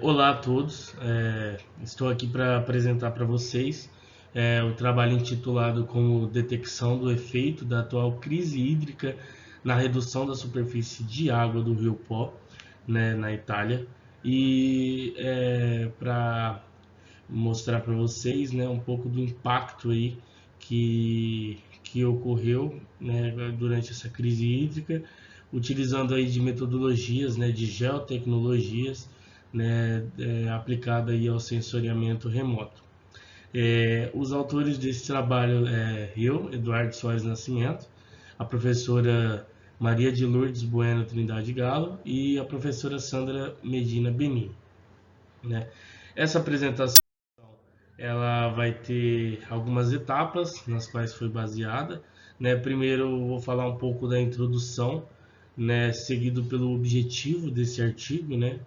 Olá a todos, estou aqui para apresentar para vocês o trabalho intitulado como Detecção do efeito da atual crise hídrica na redução da superfície de água do Rio Pó, né, na Itália, e para mostrar para vocês, né, um pouco do impacto aí que ocorreu, né, durante essa crise hídrica, utilizando aí de metodologias, né, de geotecnologias, né, aplicada aí ao sensoriamento remoto. Os autores desse trabalho eu, Eduardo Soares Nascimento, a professora Maria de Lourdes Bueno Trindade Galo e a professora Sandra Medina Benin, né? Essa apresentação ela vai ter algumas etapas nas quais foi baseada, né? Primeiro eu vou falar um pouco da introdução, né? Seguido pelo objetivo desse artigo, né?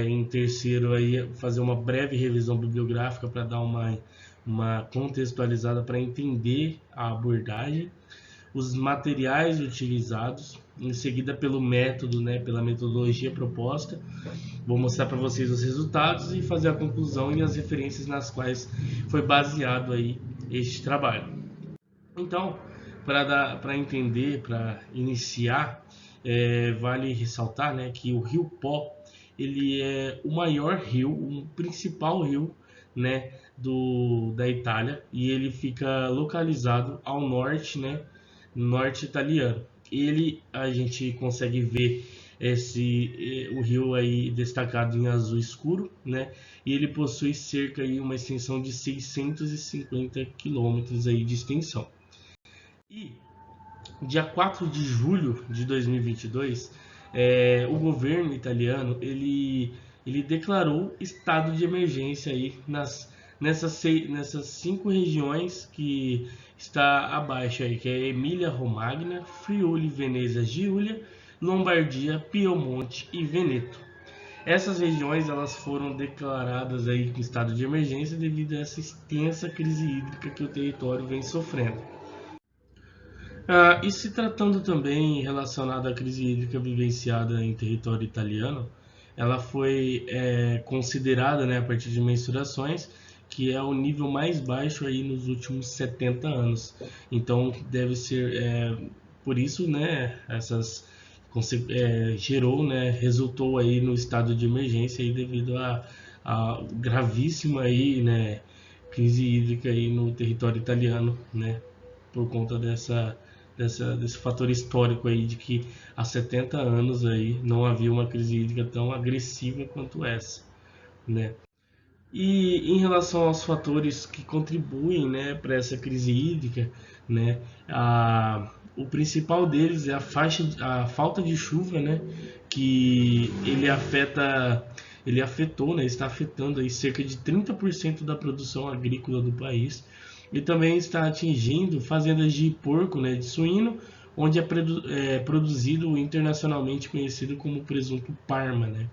Em terceiro aí fazer uma breve revisão bibliográfica para dar uma contextualizada para entender a abordagem, os materiais utilizados, em seguida pelo método, né? Pela metodologia proposta. Vou mostrar para vocês os resultados e fazer a conclusão e as referências nas quais foi baseado aí este trabalho. Então, para entender, para iniciar, vale ressaltar, né, que o Rio Pó ele é o maior rio, o principal rio, né, da Itália, e ele fica localizado ao norte, né, norte italiano. Ele a gente consegue ver o rio aí destacado em azul escuro, né? E ele possui cerca aí uma extensão de 650 quilômetros aí de extensão. E dia 4 de julho de 2022, o governo italiano ele declarou estado de emergência aí nessas 5 regiões que está abaixo aí, que é Emília-Romagna, Friuli, Veneza, Giulia, Lombardia, Piemonte e Veneto. Essas regiões elas foram declaradas aí em estado de emergência devido a essa extensa crise hídrica que o território vem sofrendo. E se tratando também relacionada à crise hídrica vivenciada em território italiano, ela foi considerada, né, a partir de mensurações, que é o nível mais baixo aí nos últimos 70 anos. Então deve ser por isso, né, gerou, né, resultou aí no estado de emergência aí devido a gravíssima aí, né, crise hídrica aí no território italiano, né, por conta desse fator histórico aí de que há 70 anos aí não havia uma crise hídrica tão agressiva quanto essa, né? E em relação aos fatores que contribuem, né, para essa crise hídrica, né, o principal deles é a falta de chuva, né, que ele afetou, né, está afetando aí cerca de 30% da produção agrícola do país e também está atingindo fazendas de porco, né, de suíno, onde é produzido internacionalmente conhecido como presunto Parma, né.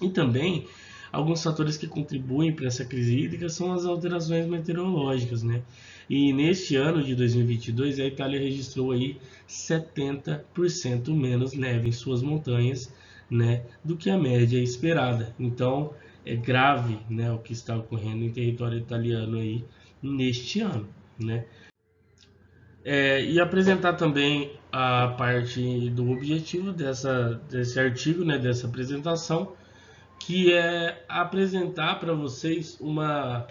E também alguns fatores que contribuem para essa crise hídrica são as alterações meteorológicas, né? E neste ano de 2022 a Itália registrou aí 70% menos neve em suas montanhas, né, do que a média esperada. Então é grave, né, o que está ocorrendo em território italiano aí neste ano, né? E apresentar também a parte do objetivo desse artigo, né, dessa apresentação, que é apresentar para vocês uma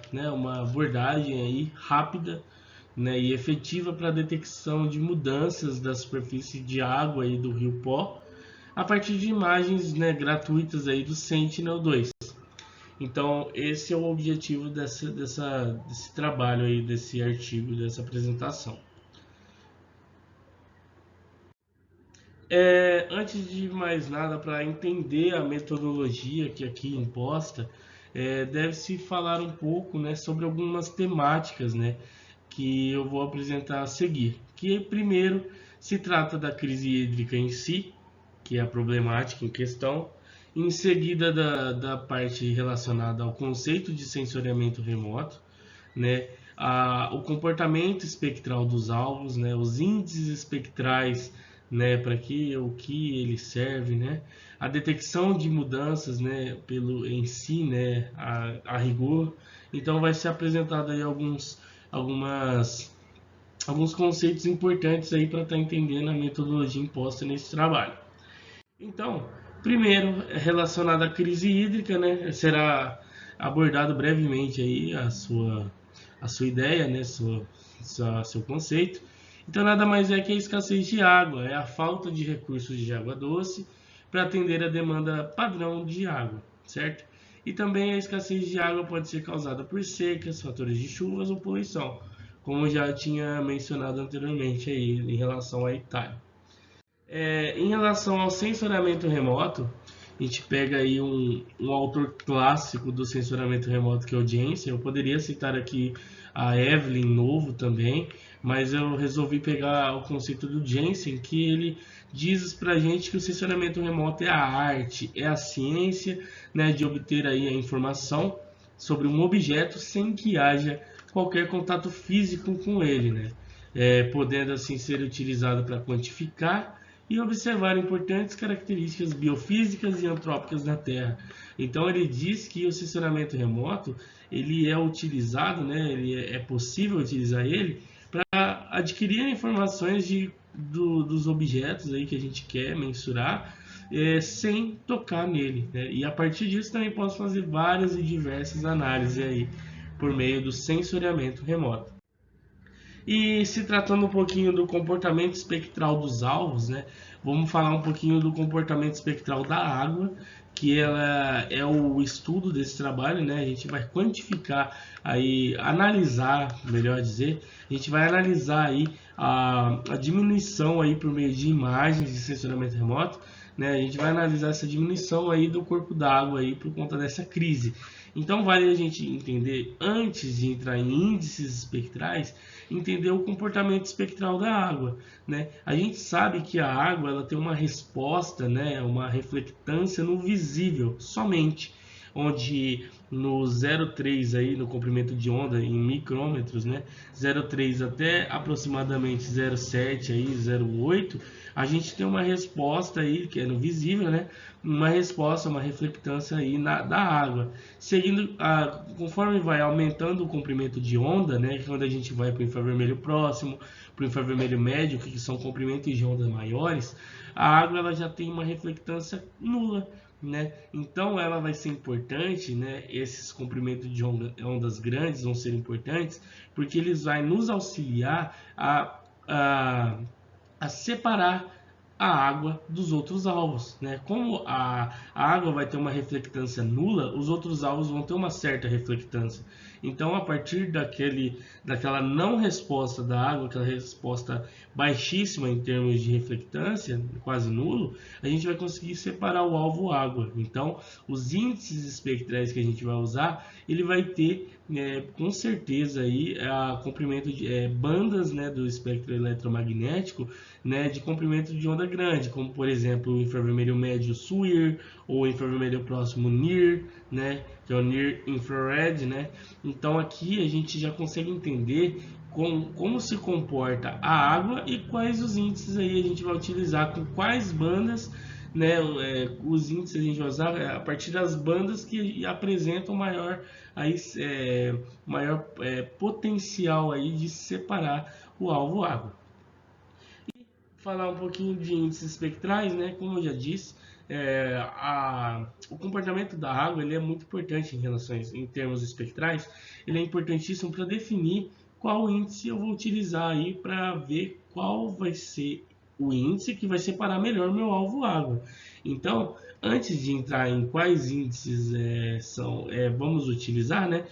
abordagem aí rápida, né, e efetiva para a detecção de mudanças da superfície de água aí do Rio Pó a partir de imagens, né, gratuitas aí do Sentinel-2. Então esse é o objetivo desse trabalho aí, desse artigo, dessa apresentação. Antes de mais nada, para entender a metodologia que aqui imposta, deve-se falar um pouco, né, sobre algumas temáticas, né, que eu vou apresentar a seguir. Que primeiro se trata da crise hídrica em si, que é a problemática em questão. Em seguida da parte relacionada ao conceito de sensoriamento remoto, né, o comportamento espectral dos alvos, né, os índices espectrais né, o que ele serve, né, a detecção de mudanças, né, pelo em si, né, a rigor. Então vai ser apresentado aí alguns conceitos importantes aí para estar entendendo a metodologia imposta nesse trabalho. Então, primeiro, relacionado à crise hídrica, né, será abordado brevemente aí a sua ideia, né, seu conceito. Então, nada mais é que a escassez de água, é a falta de recursos de água doce para atender a demanda padrão de água, certo? E também a escassez de água pode ser causada por secas, fatores de chuvas ou poluição, como já tinha mencionado anteriormente aí em relação à Itália. Em relação ao sensoriamento remoto, a gente pega aí um autor clássico do sensoriamento remoto, que é o Jensen. Eu poderia citar aqui a Evelyn Novo também, mas eu resolvi pegar o conceito do Jensen, que ele diz pra gente que o sensoriamento remoto é a arte, é a ciência, né, de obter aí a informação sobre um objeto sem que haja qualquer contato físico com ele, né? Podendo assim ser utilizado para quantificar e observar importantes características biofísicas e antrópicas da Terra. Então ele diz que o sensoramento remoto ele é utilizado, né, é possível utilizar ele para adquirir informações dos objetos aí que a gente quer mensurar, sem tocar nele, né? E a partir disso também posso fazer várias e diversas análises aí por meio do sensoriamento remoto. E se tratando um pouquinho do comportamento espectral dos alvos, né, vamos falar um pouquinho do comportamento espectral da água, que ela é o estudo desse trabalho, né? A gente vai quantificar aí, analisar, melhor dizer, a gente vai analisar aí a diminuição aí por meio de imagens de sensoramento remoto, né? A gente vai analisar essa diminuição aí do corpo d'água aí por conta dessa crise. Então vale a gente entender, antes de entrar em índices espectrais, entender o comportamento espectral da água, né? A gente sabe que a água ela tem uma resposta, né, uma reflectância no visível somente, onde no 0,3 aí no comprimento de onda em micrômetros, né, 0,3 até aproximadamente 0,7 aí 0,8, a gente tem uma resposta aí que é no visível, né, uma resposta, uma reflectância aí da água. Seguindo, conforme vai aumentando o comprimento de onda, né, quando a gente vai para o infravermelho próximo, para o infravermelho médio, que são comprimentos de ondas maiores, a água ela já tem uma reflectância nula, né? Então ela vai ser importante, né? Esses comprimentos de ondas grandes vão ser importantes porque eles vão nos auxiliar a separar a água dos outros alvos, né? Como a água vai ter uma reflectância nula, os outros alvos vão ter uma certa reflectância. Então, a partir daquela não resposta da água, aquela resposta baixíssima em termos de reflectância, quase nulo, a gente vai conseguir separar o alvo água. Então, os índices espectrais que a gente vai usar, ele vai ter com certeza aí comprimento de bandas, né, do espectro eletromagnético, né, de comprimento de onda grande, como por exemplo o infravermelho médio SWIR ou o infravermelho próximo NIR, né, que é o Near Infrared, né. Então aqui a gente já consegue entender como se comporta a água e quais os índices aí a gente vai utilizar, com quais bandas, né, os índices a gente vai usar a partir das bandas que apresentam maior potencial aí de separar o alvo água. Falar um pouquinho de índices espectrais, né? Como eu já disse, o comportamento da água ele é muito importante em termos espectrais. Ele é importantíssimo para definir qual índice eu vou utilizar aí para ver qual vai ser o índice que vai separar melhor o meu alvo água. Então, antes de entrar em quais índices vamos utilizar, né?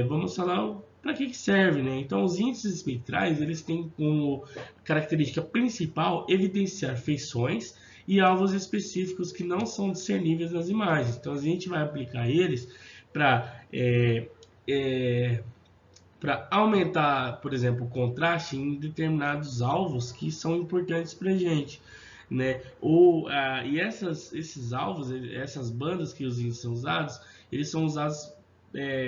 Vamos falar para que serve, né? Então, os índices espectrais eles têm como característica principal evidenciar feições e alvos específicos que não são discerníveis nas imagens. Então, a gente vai aplicar eles para para aumentar, por exemplo, o contraste em determinados alvos que são importantes para a gente, né? E esses alvos, essas bandas que os índices são usados, eles são usados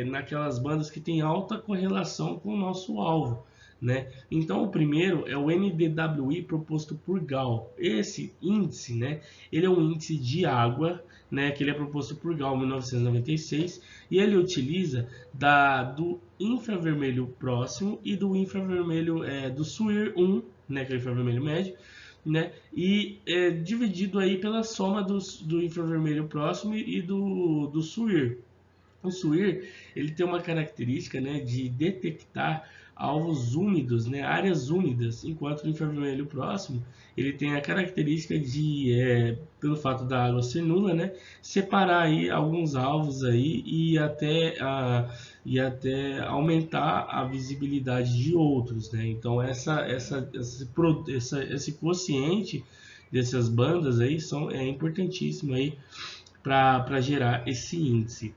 naquelas bandas que têm alta correlação com o nosso alvo, né? Então o primeiro é o NDWI proposto por Gall. Esse índice, né, ele é um índice de água, né, que ele é proposto por Gall em 1996 e ele utiliza do infravermelho próximo e do infravermelho do SWIR-1, né, que é o infravermelho médio, né, e dividido aí pela soma do infravermelho próximo e do SWIR. O SWIR, ele tem uma característica, né, de detectar alvos úmidos, né, áreas úmidas, enquanto o infravermelho próximo ele tem a característica de, pelo fato da água ser nula, né, separar aí alguns alvos aí e até aumentar a visibilidade de outros, né. Então esse quociente dessas bandas aí é importantíssimo aí para gerar esse índice.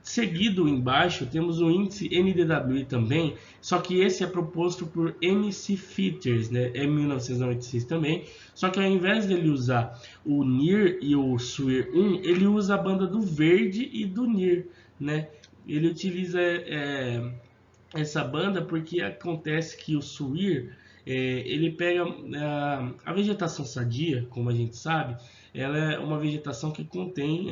Seguido embaixo temos o índice NDWI também, só que esse é proposto por MC Fitters, né? É 1996 também, só que ao invés dele usar o NIR e o SWIR-1, ele usa a banda do verde e do NIR, né? Ele utiliza essa banda porque acontece que o SWIR ele pega a vegetação sadia, como a gente sabe, ela é uma vegetação que contém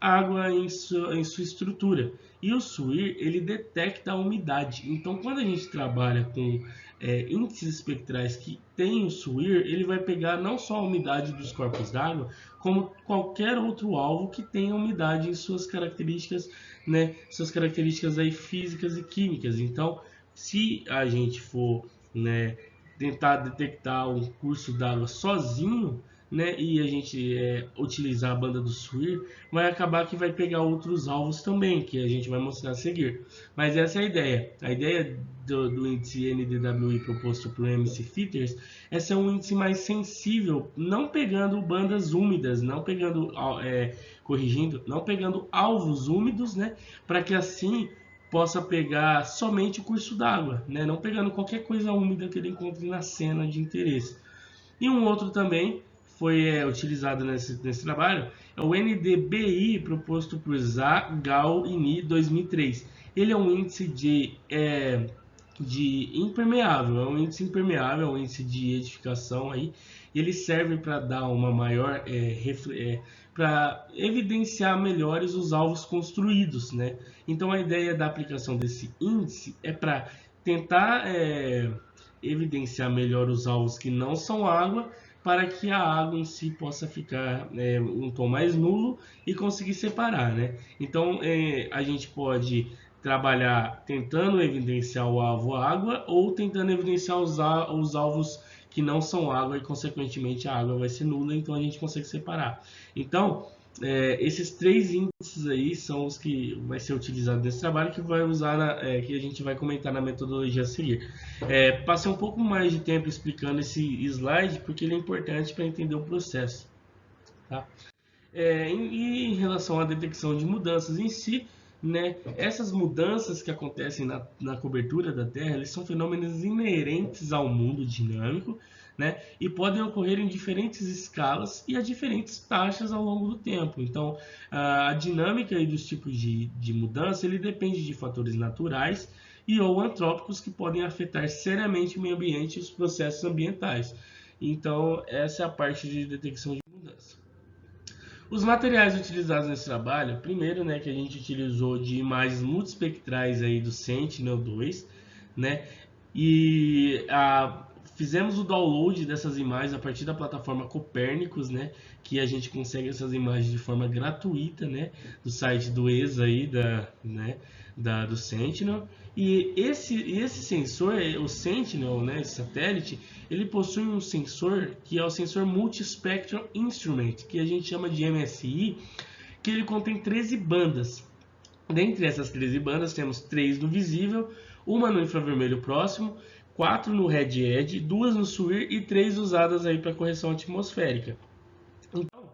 água em sua estrutura. E o SWIR ele detecta a umidade. Então, quando a gente trabalha com índices espectrais que tem o SWIR, ele vai pegar não só a umidade dos corpos d'água, como qualquer outro alvo que tenha umidade em suas características, né, suas características aí físicas e químicas. Então, se a gente for, né, tentar detectar um curso d'água sozinho, né, e a gente utilizar a banda do SWIR, vai acabar que vai pegar outros alvos também, que a gente vai mostrar a seguir. Mas essa é a ideia. A ideia do índice NDWI proposto por MC Fitters é ser um índice mais sensível, não pegando bandas úmidas, não pegando, não pegando alvos úmidos, né, para que assim possa pegar somente o curso d'água, né, não pegando qualquer coisa úmida que ele encontre na cena de interesse. E um outro também foi utilizado nesse trabalho é o NDBI proposto por Zha, Gall e Ni 2003. Ele é um índice de impermeável, é um índice impermeável, é um índice de edificação aí. Ele serve para dar uma maior para evidenciar melhores os alvos construídos, né? Então a ideia da aplicação desse índice é para tentar evidenciar melhor os alvos que não são água, para que a água em si possa ficar um tom mais nulo e conseguir separar, né? Então a gente pode trabalhar tentando evidenciar o alvo água ou tentando evidenciar os alvos que não são água e consequentemente a água vai ser nula, então a gente consegue separar. Então esses três índices aí são os que vai ser utilizado nesse trabalho, que vai usar que a gente vai comentar na metodologia a seguir. Passei um pouco mais de tempo explicando esse slide porque ele é importante para entender o processo, tá? Em relação à detecção de mudanças em si, né, essas mudanças que acontecem na cobertura da Terra, eles são fenômenos inerentes ao mundo dinâmico, né, e podem ocorrer em diferentes escalas e a diferentes taxas ao longo do tempo. Então, a dinâmica e dos tipos de mudança, ele depende de fatores naturais e ou antrópicos que podem afetar seriamente o meio ambiente e os processos ambientais. Então, essa é a parte de detecção de mudança. Os materiais utilizados nesse trabalho, primeiro, né, que a gente utilizou de imagens multispectrais aí do Sentinel-2, né, e fizemos o download dessas imagens a partir da plataforma Copérnicos, né, que a gente consegue essas imagens de forma gratuita, né, do site do ESA aí, do Sentinel. E esse sensor, o Sentinel, né, esse satélite, ele possui um sensor que é o sensor Multispectral Instrument, que a gente chama de MSI, que ele contém 13 bandas. Dentre essas 13 bandas, temos 3 no visível, uma no infravermelho próximo, 4 no Red Edge, 2 no SWIR e 3 usadas aí para correção atmosférica. Então,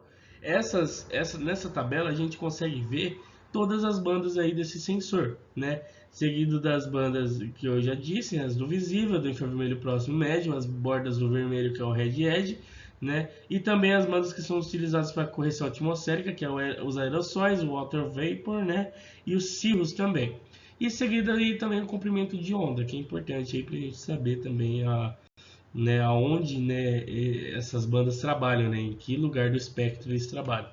nessa tabela a gente consegue ver todas as bandas aí desse sensor, né? Seguido das bandas que eu já disse, as do visível, do infravermelho próximo médio, as bordas do vermelho que é o Red Edge, né? E também as bandas que são utilizadas para correção atmosférica, que é os aerossóis, o water vapor, né? E os cirros também. E seguido aí também o comprimento de onda, que é importante aí para a gente saber também aonde, né, essas bandas trabalham, né, em que lugar do espectro eles trabalham,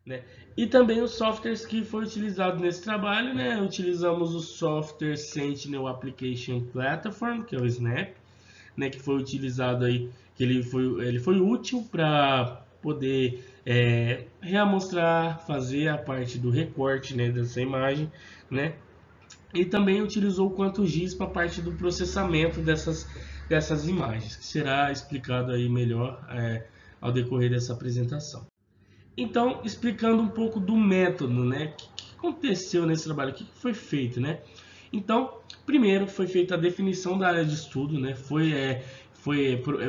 né? E também os softwares que foi utilizado nesse trabalho, né? Utilizamos o software Sentinel Application Platform, que é o Snap, né? Que foi utilizado aí, que ele foi útil para poder reamostrar, fazer a parte do recorte, né, dessa imagem, né? E também utilizou o QuantoGIS para a parte do processamento dessas imagens, que será explicado aí melhor ao decorrer dessa apresentação. Então, explicando um pouco do método, né? O que aconteceu nesse trabalho? O que foi feito, né? Então, primeiro foi feita a definição da área de estudo, né?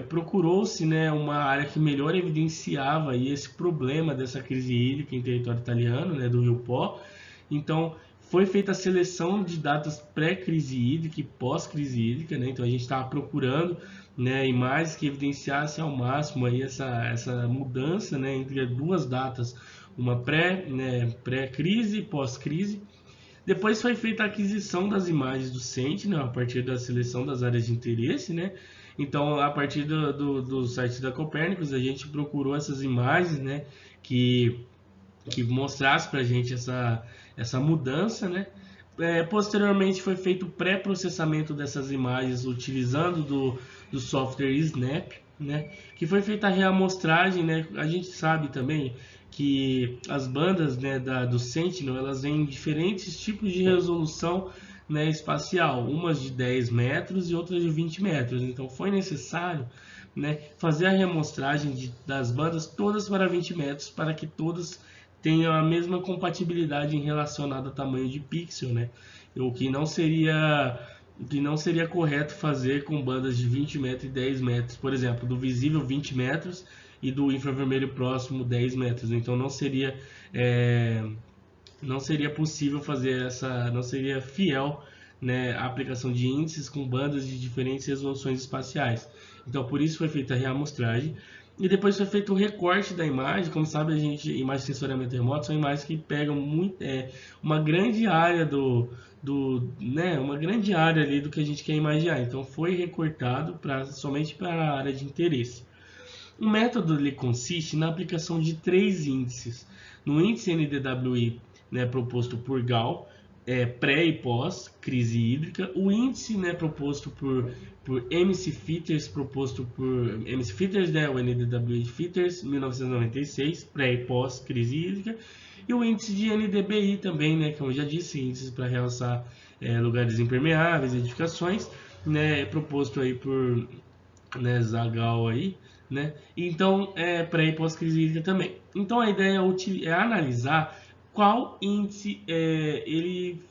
Procurou-se, né, uma área que melhor evidenciava aí esse problema dessa crise hídrica em território italiano, né, do Rio Pó. Então, foi feita a seleção de datas pré-crise hídrica e pós-crise hídrica, né? Então a gente estava procurando, né, imagens que evidenciassem ao máximo aí essa mudança, né, entre duas datas, uma pré-crise e pós-crise. Depois foi feita a aquisição das imagens do Sentinel a partir da seleção das áreas de interesse, né? Então, a partir do site da Copérnicos, a gente procurou essas imagens, né, que mostrasse para a gente essa mudança, né? Posteriormente foi feito o pré-processamento dessas imagens utilizando do software Snap, né? Que foi feita a reamostragem, né? A gente sabe também que as bandas, né, do Sentinel, elas vêm em diferentes tipos de resolução, né, espacial, umas de 10 metros e outras de 20 metros. Então foi necessário, né, fazer a reamostragem das bandas todas para 20 metros para que todas tenham a mesma compatibilidade em relacionado a tamanho de pixel, né? O que não seria correto fazer com bandas de 20 metros e 10 metros, por exemplo, do visível 20 metros e do infravermelho próximo 10 metros. Então não seria possível fazer não seria fiel, né, a aplicação de índices com bandas de diferentes resoluções espaciais. Então por isso foi feita a reamostragem. E depois foi feito o recorte da imagem. Como sabe, imagens de sensoriamento remoto são imagens que pegam uma grande área uma grande área ali do que a gente quer imaginar. Então foi recortado somente para a área de interesse. O método ele consiste na aplicação de 3 índices. No índice NDWI, né, proposto por Gall, pré e pós crise hídrica, o índice, né, proposto por MC Fitters, né, o NDWI Fitters 1996, pré e pós crise hídrica, e o índice de NDBI também, né, como eu já disse, índices para realçar lugares impermeáveis, edificações, né, proposto aí por, né, Zagal aí, né? Então, pré e pós-crise hídrica também. Então, a ideia é analisar qual índice ele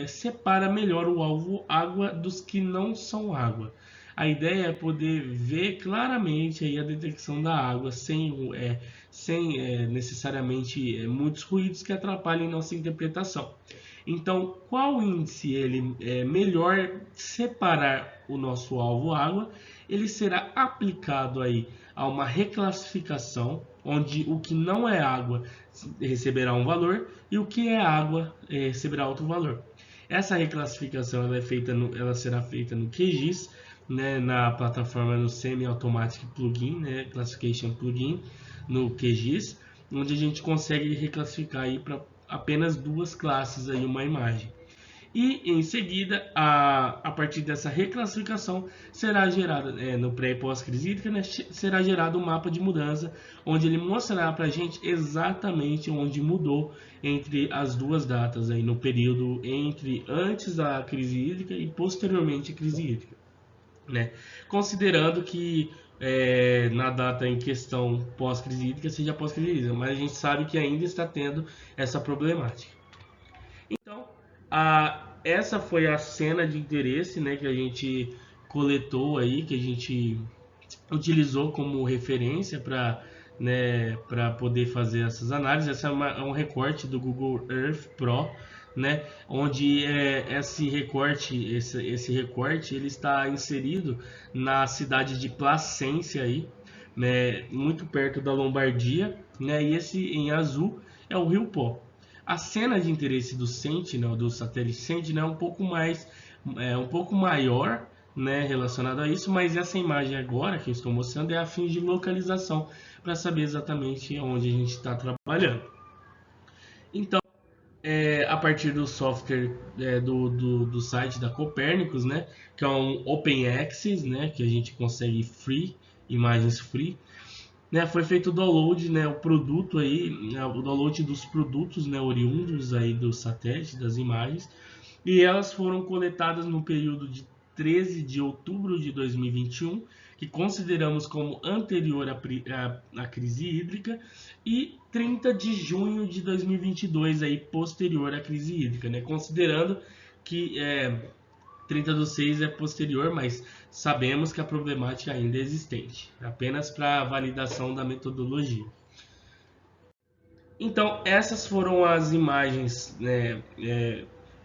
separa melhor o alvo água dos que não são água. A ideia é poder ver claramente aí a detecção da água sem necessariamente muitos ruídos que atrapalhem nossa interpretação. Então, qual índice ele é melhor separar o nosso alvo água? Ele será aplicado aí a uma reclassificação, onde o que não é água receberá um valor e o que é água receberá outro valor. Essa reclassificação ela será feita no QGIS, né, na plataforma no Semi-Automatic Plugin, né, Classification Plugin, no QGIS, onde a gente consegue reclassificar aí para apenas duas classes aí uma imagem. E em seguida, a partir dessa reclassificação, será gerada, no pré e pós-crise hídrica, né, será gerado um mapa de mudança, onde ele mostrará para a gente exatamente onde mudou entre as duas datas, aí, no período entre antes da crise hídrica e posteriormente à crise hídrica. Né? Considerando que na data em questão pós-crise hídrica seja pós-crise hídrica, mas a gente sabe que ainda está tendo essa problemática. Então, essa foi a cena de interesse, né, que a gente coletou aí, que a gente utilizou como referência para poder fazer essas análises. Essa é um recorte do Google Earth Pro, né, onde esse recorte ele está inserido na cidade de Placência aí, né, muito perto da Lombardia, né, e esse em azul é o Rio Pó. A cena de interesse do Sentinel, do satélite Sentinel, é um pouco maior, né, relacionado a isso, mas essa imagem agora que eu estou mostrando é a fim de localização, para saber exatamente onde a gente está trabalhando. Então, a partir do software do site da Copernicus, né, que é um Open Access, né, que a gente consegue imagens free, né, foi feito o download, né, o download dos produtos, né, oriundos aí do satélite, das imagens, e elas foram coletadas no período de 13 de outubro de 2021, que consideramos como anterior à crise hídrica, e 30 de junho de 2022, aí, posterior à crise hídrica, né? Considerando que 30/6 é posterior, mas sabemos que a problemática ainda é existente, apenas para validação da metodologia. Então, essas foram as imagens, né,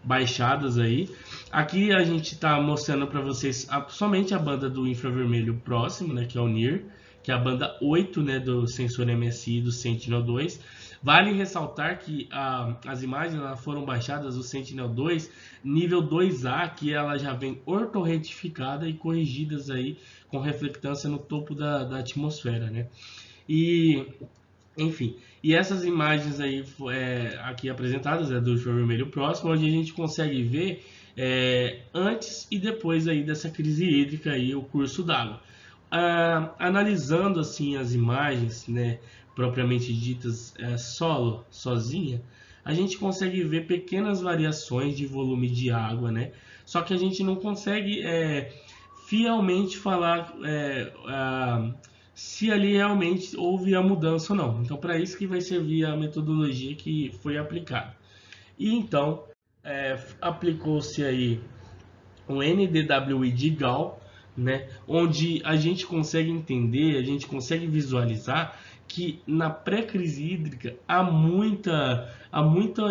baixadas aí. Aqui a gente está mostrando para vocês somente a banda do infravermelho próximo, né, que é o NIR, que é a banda 8, né, do sensor MSI do Sentinel-2. Vale ressaltar que as imagens foram baixadas do Sentinel-2 nível 2A, que ela já vem ortorretificada e corrigidas aí com reflectância no topo da atmosfera, né? E enfim, e essas imagens aí aqui apresentadas do infravermelho próximo, onde a gente consegue ver antes e depois aí dessa crise hídrica aí, o curso d'água. Analisando assim as imagens, né, propriamente ditas sozinha, a gente consegue ver pequenas variações de volume de água, né? Só que a gente não consegue fielmente falar se ali realmente houve a mudança ou não. Então, para isso que vai servir a metodologia que foi aplicada. E então, aplicou-se aí o NDWI de Gauss, né, onde a gente consegue entender, a gente consegue visualizar que na pré-crise hídrica há muita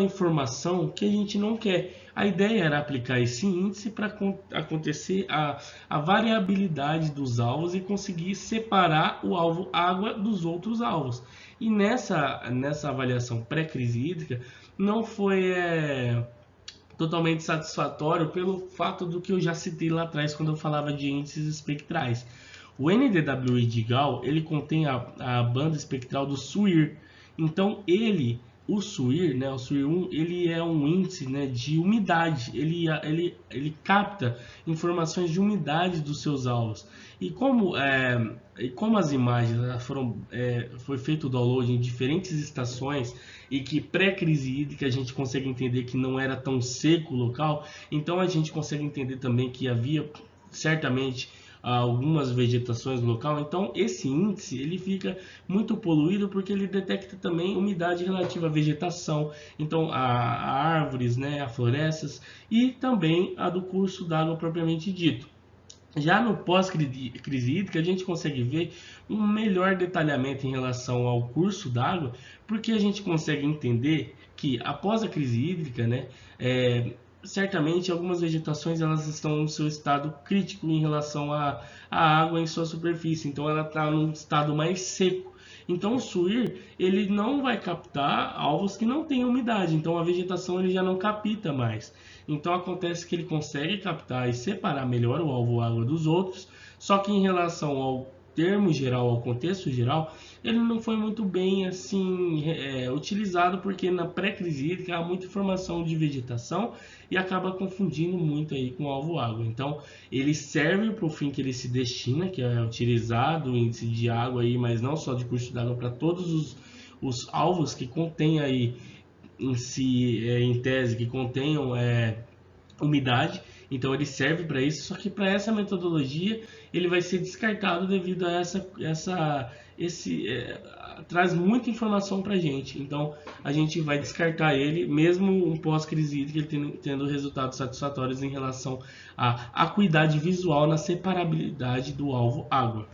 informação que a gente não quer. A ideia era aplicar esse índice para acontecer a variabilidade dos alvos e conseguir separar o alvo água dos outros alvos. E nessa avaliação pré-crise hídrica não foi totalmente satisfatório pelo fato do que eu já citei lá atrás quando eu falava de índices espectrais. O NDWI de Gauss, ele contém a banda espectral do SWIR. Então o SWIR, né, o SWIR1, ele é um índice, né, de umidade. Ele capta informações de umidade dos seus alvos. E como as imagens foi feito o download em diferentes estações e que pré-crise hídrica a gente consegue entender que não era tão seco o local, então a gente consegue entender também que havia certamente algumas vegetações no local. Então esse índice ele fica muito poluído porque ele detecta também umidade relativa à vegetação, então a árvores, né, a florestas, e também a do curso d'água propriamente dito. Já no pós-crise hídrica, a gente consegue ver um melhor detalhamento em relação ao curso d'água, porque a gente consegue entender que após a crise hídrica, né, certamente algumas vegetações elas estão no seu estado crítico em relação à água em sua superfície, então ela está num estado mais seco. Então o SWIR ele não vai captar alvos que não têm umidade, então a vegetação ele já não capta mais. Então acontece que ele consegue captar e separar melhor o alvo água dos outros, só que em relação ao termo geral, ao contexto geral, ele não foi muito bem assim utilizado, porque na pré-crise hídrica há muita informação de vegetação e acaba confundindo muito aí com o alvo água. Então ele serve para o fim que ele se destina, que é utilizado o índice de água aí, mas não só de curso d'água, para todos os alvos que contêm aí em si, em tese, que contenham umidade. Então ele serve para isso, só que para essa metodologia ele vai ser descartado devido a traz muita informação para a gente. Então a gente vai descartar ele, mesmo um pós-crise hídrica ele tendo resultados satisfatórios em relação à acuidade visual na separabilidade do alvo água.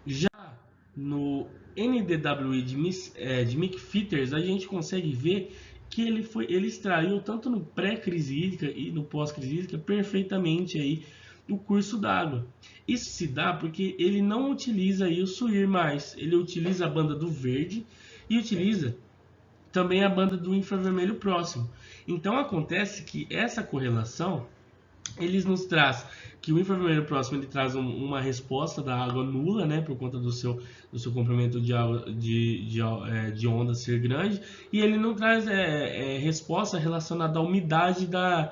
Já no NDWI de McPheeters, a gente consegue ver que ele extraiu tanto no pré-crise hídrica e no pós-crise hídrica perfeitamente aí o curso d'água. Isso se dá porque ele não utiliza aí o SWIR mais, ele utiliza a banda do verde e utiliza também a banda do infravermelho próximo. Então acontece que essa correlação eles nos traz que o infravermelho próximo ele traz uma resposta da água nula, né, por conta do seu comprimento de onda ser grande, e ele não traz resposta relacionada à umidade da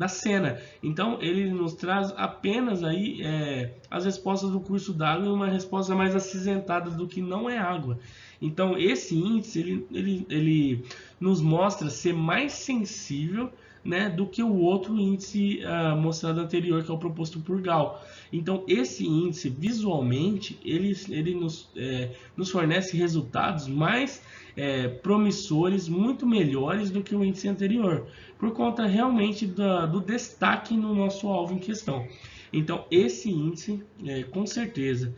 cena. Então ele nos traz apenas aí as respostas do curso d'água e uma resposta mais acinzentada do que não é água. Então esse índice ele nos mostra ser mais sensível, né, do que o outro índice mostrado anterior, que é o proposto por Gall. Então esse índice visualmente ele nos fornece resultados mais promissores, muito melhores do que o índice anterior, por conta realmente do destaque no nosso alvo em questão. Então esse índice com certeza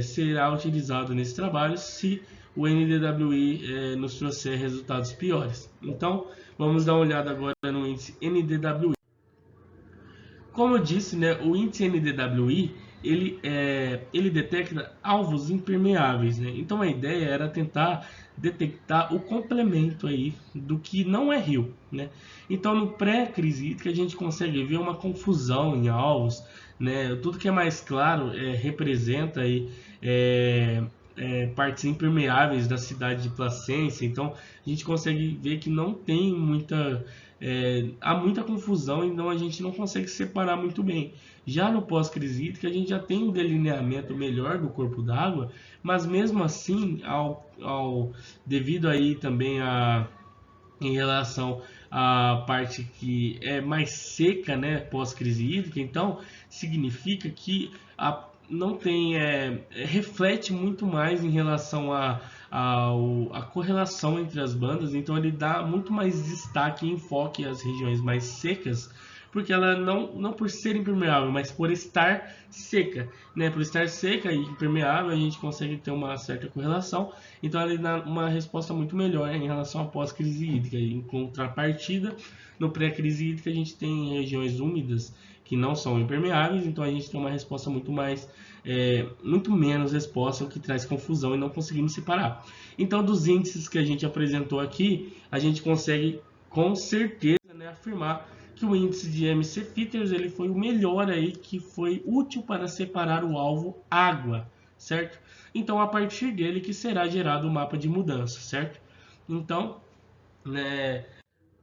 será utilizado nesse trabalho se o NDWI nos trouxer resultados piores. Então vamos dar uma olhada agora no índice NDWI. Como eu disse, né, o índice NDWI ele detecta alvos impermeáveis, né? Então a ideia era tentar detectar o complemento aí do que não é rio, né? Então no pré-crise hídrica a gente consegue ver uma confusão em alvos, né? Tudo que é mais claro representa aí partes impermeáveis da cidade de Placência. Então a gente consegue ver que não tem há muita confusão, então a gente não consegue separar muito bem. Já no pós-crise hídrica a gente já tem um delineamento melhor do corpo d'água, mas mesmo assim, devido aí também em relação à parte que é mais seca, né, pós-crise hídrica, então significa que não tem reflete muito mais em relação a correlação entre as bandas. Então ele dá muito mais destaque e enfoque às regiões mais secas, porque ela não por ser impermeável, mas por estar seca, né? Por estar seca e impermeável a gente consegue ter uma certa correlação. Então ele dá uma resposta muito melhor em relação à pós-crise hídrica. Em contrapartida, no pré-crise hídrica a gente tem regiões úmidas que não são impermeáveis, então a gente tem uma resposta muito menos resposta, o que traz confusão e não conseguimos separar. Então dos índices que a gente apresentou aqui, a gente consegue com certeza, né, afirmar que o índice de MC-FITTERS ele foi o melhor aí, que foi útil para separar o alvo água, certo? Então a partir dele que será gerado o mapa de mudança, certo? Então, né,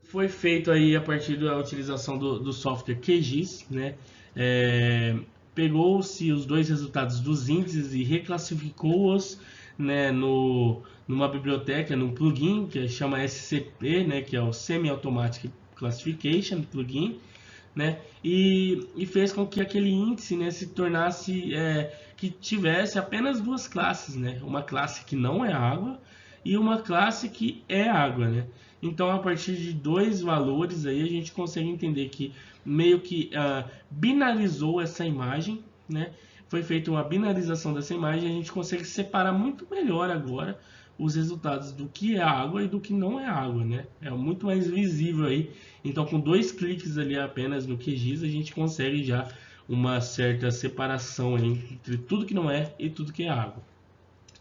foi feito aí a partir da utilização do software QGIS, né? Pegou-se os dois resultados dos índices e reclassificou-os, né, numa biblioteca, num plugin que chama SCP, né, que é o Semi Automatic Classification plugin, né, e fez com que aquele índice, né, se tornasse que tivesse apenas duas classes, né, uma classe que não é água e uma classe que é água, né. Então a partir de dois valores aí a gente consegue entender que meio que binarizou essa imagem, né? Foi feita uma binarização dessa imagem e a gente consegue separar muito melhor agora os resultados do que é água e do que não é água, né? É muito mais visível aí. Então com dois cliques ali apenas no QGIS a gente consegue já uma certa separação aí entre tudo que não é e tudo que é água.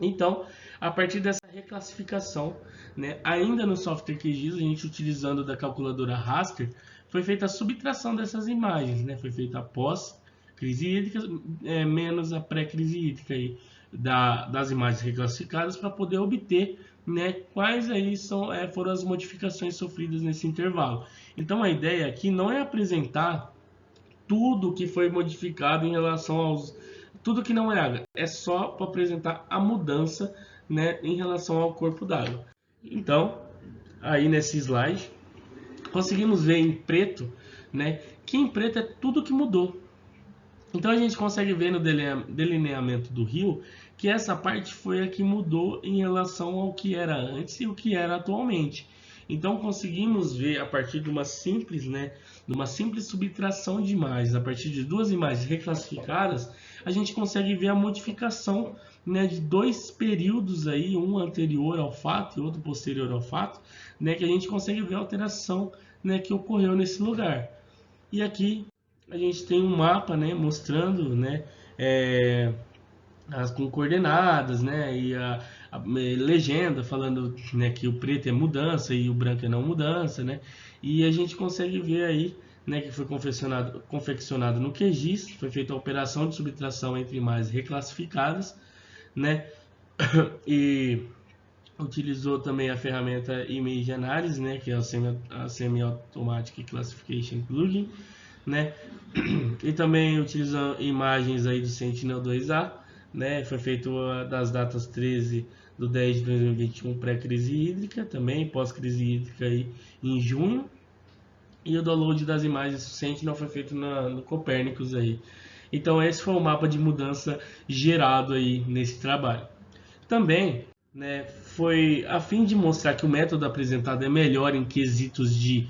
Então, a partir dessa reclassificação, né, ainda no software QGIS, a gente utilizando da calculadora raster, foi feita a subtração dessas imagens, né, foi feita após crise hídrica menos a pré-crise hídrica aí, das imagens reclassificadas para poder obter, né, quais aí foram as modificações sofridas nesse intervalo. Então a ideia aqui não é apresentar tudo que foi modificado em relação tudo que não é água, é só para apresentar a mudança, né, em relação ao corpo d'água. Então, aí nesse slide, conseguimos ver em preto, né, que em preto é tudo que mudou. Então a gente consegue ver no delineamento do rio que essa parte foi a que mudou em relação ao que era antes e o que era atualmente. Então conseguimos ver a partir de uma simples subtração de imagens, a partir de duas imagens reclassificadas, a gente consegue ver a modificação, né, de dois períodos aí, um anterior ao fato e outro posterior ao fato, né, que a gente consegue ver a alteração, né, que ocorreu nesse lugar. E aqui a gente tem um mapa, né, mostrando, né, com coordenadas, né, e legenda falando, né, que o preto é mudança e o branco é não mudança, né? E a gente consegue ver aí, né, que foi confeccionado no QGIS, foi feita a operação de subtração entre imagens reclassificadas, né? E utilizou também a ferramenta Image Analysis, né, que é a Semi-Automatic Classification Plugin, né? E também utiliza imagens aí do Sentinel-2A, né? Foi feito das datas 13 do 10 de 2021 pré-crise hídrica, também pós-crise hídrica aí em junho. E o download das imagens do Sentinel foi feito no Copernicus aí. Então esse foi o mapa de mudança gerado aí nesse trabalho. Também, né, foi a fim de mostrar que o método apresentado é melhor em quesitos de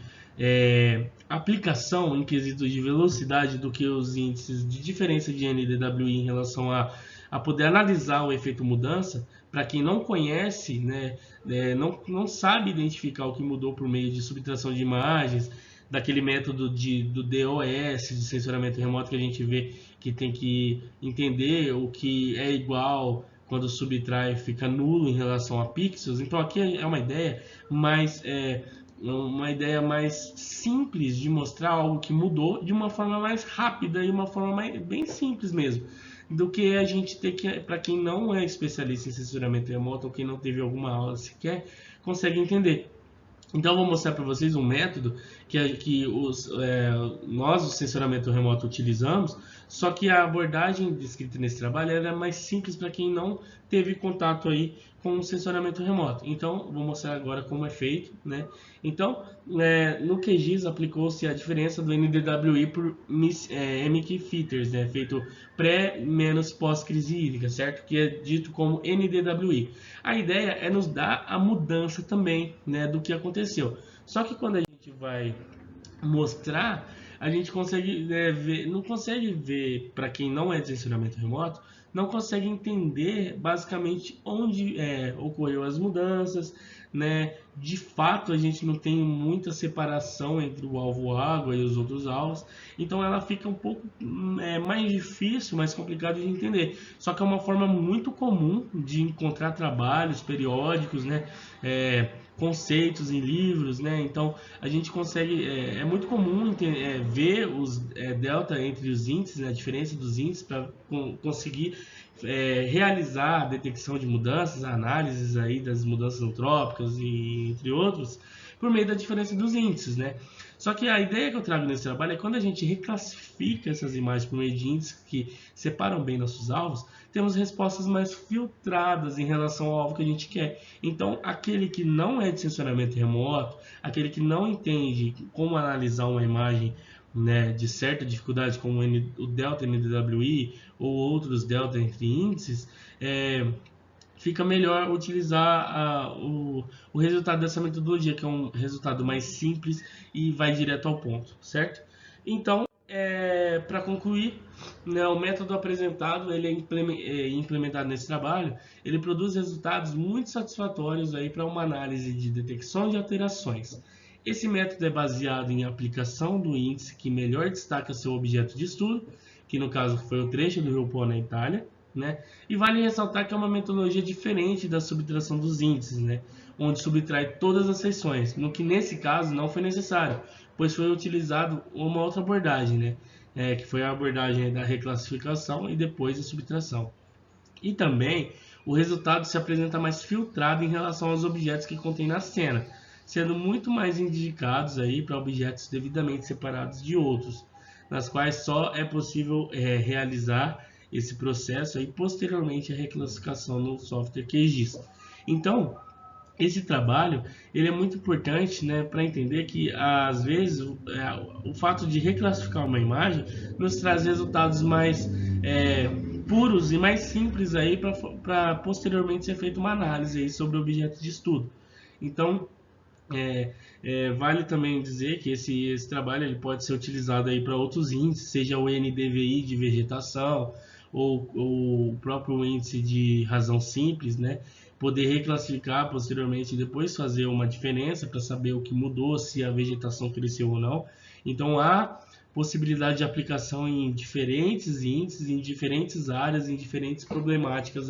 aplicação, em quesitos de velocidade, do que os índices de diferença de NDWI em relação a poder analisar o efeito mudança. Para quem não conhece, né, não sabe identificar o que mudou por meio de subtração de imagens, daquele método do DOS, de sensoramento remoto, que a gente vê que tem que entender o que é igual quando subtrai, fica nulo em relação a pixels. Então aqui é uma ideia mais simples de mostrar algo que mudou de uma forma mais rápida e uma forma bem simples mesmo, do que a gente ter que, para quem não é especialista em sensoramento remoto ou quem não teve alguma aula sequer, consegue entender. Então eu vou mostrar para vocês um método que nós, o sensoramento remoto, utilizamos, só que a abordagem descrita nesse trabalho era mais simples para quem não teve contato aí com o sensoramento remoto. Então vou mostrar agora como é feito, né? Então no QGIS aplicou-se a diferença do NDWI por MK Filters, né? Feito pré menos pós-crise hídrica, certo? Que é dito como NDWI. A ideia é nos dar a mudança também, né, do que aconteceu. Só que quando a gente vai mostrar, a gente consegue ver, não consegue ver, para quem não é de sensoramento remoto, não consegue entender basicamente onde ocorreu as mudanças, né? De fato, a gente não tem muita separação entre o alvo água e os outros alvos, então ela fica um pouco mais difícil, mais complicado de entender. Só que é uma forma muito comum de encontrar trabalhos periódicos, né? Conceitos em livros, né? Então a gente consegue, é muito comum ver os delta entre os índices, né? A diferença dos índices para conseguir realizar a detecção de mudanças, análises aí das mudanças antrópicas e entre outros, por meio da diferença dos índices, né? Só que a ideia que eu trago nesse trabalho é quando a gente reclassifica essas imagens por meio de índices que separam bem nossos alvos, temos respostas mais filtradas em relação ao alvo que a gente quer. Então, aquele que não é de sensoramento remoto, aquele que não entende como analisar uma imagem, né, de certa dificuldade, como o delta NDWI ou outros delta entre índices, fica melhor utilizar o resultado dessa metodologia, que é um resultado mais simples e vai direto ao ponto, certo? Então, para concluir, né, o método apresentado, ele é implementado nesse trabalho, ele produz resultados muito satisfatórios para uma análise de detecção de alterações. Esse método é baseado em aplicação do índice que melhor destaca seu objeto de estudo, que no caso foi o trecho do Rio Po na Itália, né? E vale ressaltar que é uma metodologia diferente da subtração dos índices, né? Onde subtrai todas as seções, no que nesse caso não foi necessário, pois foi utilizado uma outra abordagem, né? Que foi a abordagem da reclassificação e depois a subtração. E também o resultado se apresenta mais filtrado em relação aos objetos que contém na cena, sendo muito mais indicados para objetos devidamente separados de outros, nas quais só é possível realizar esse processo posteriormente a reclassificação no software QGIS. Então, esse trabalho ele é muito importante, né, para entender que às vezes o fato de reclassificar uma imagem nos traz resultados mais puros e mais simples para posteriormente ser feita uma análise sobre o objeto de estudo. Então, vale também dizer que esse trabalho ele pode ser utilizado para outros índices, seja o NDVI de vegetação ou o próprio índice de razão simples, né? Poder reclassificar posteriormente e depois fazer uma diferença para saber o que mudou, se a vegetação cresceu ou não. Então há possibilidade de aplicação em diferentes índices, em diferentes áreas, em diferentes problemáticas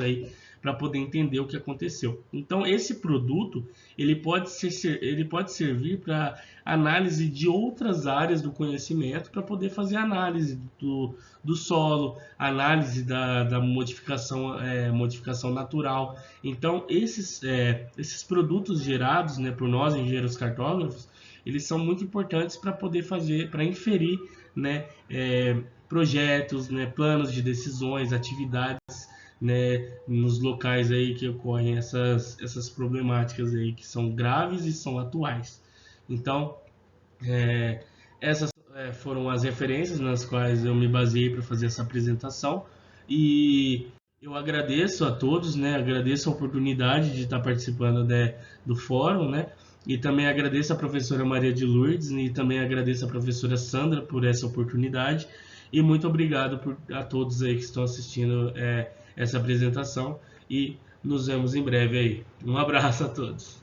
para poder entender o que aconteceu. Então, esse produto ele pode servir para análise de outras áreas do conhecimento, para poder fazer análise do solo, análise da modificação, modificação natural. Então, esses produtos gerados, né, por nós, engenheiros cartógrafos, eles são muito importantes para poder para inferir, né, projetos, né, planos de decisões, atividades, né, nos locais aí que ocorrem essas problemáticas aí que são graves e são atuais. Então, essas foram as referências nas quais eu me baseei para fazer essa apresentação, e eu agradeço a todos, né, agradeço a oportunidade de estar participando do fórum, né, e também agradeço a professora Maria de Lourdes e também agradeço a professora Sandra por essa oportunidade, e muito obrigado a todos aí que estão assistindo essa apresentação, e nos vemos em breve aí. Um abraço a todos.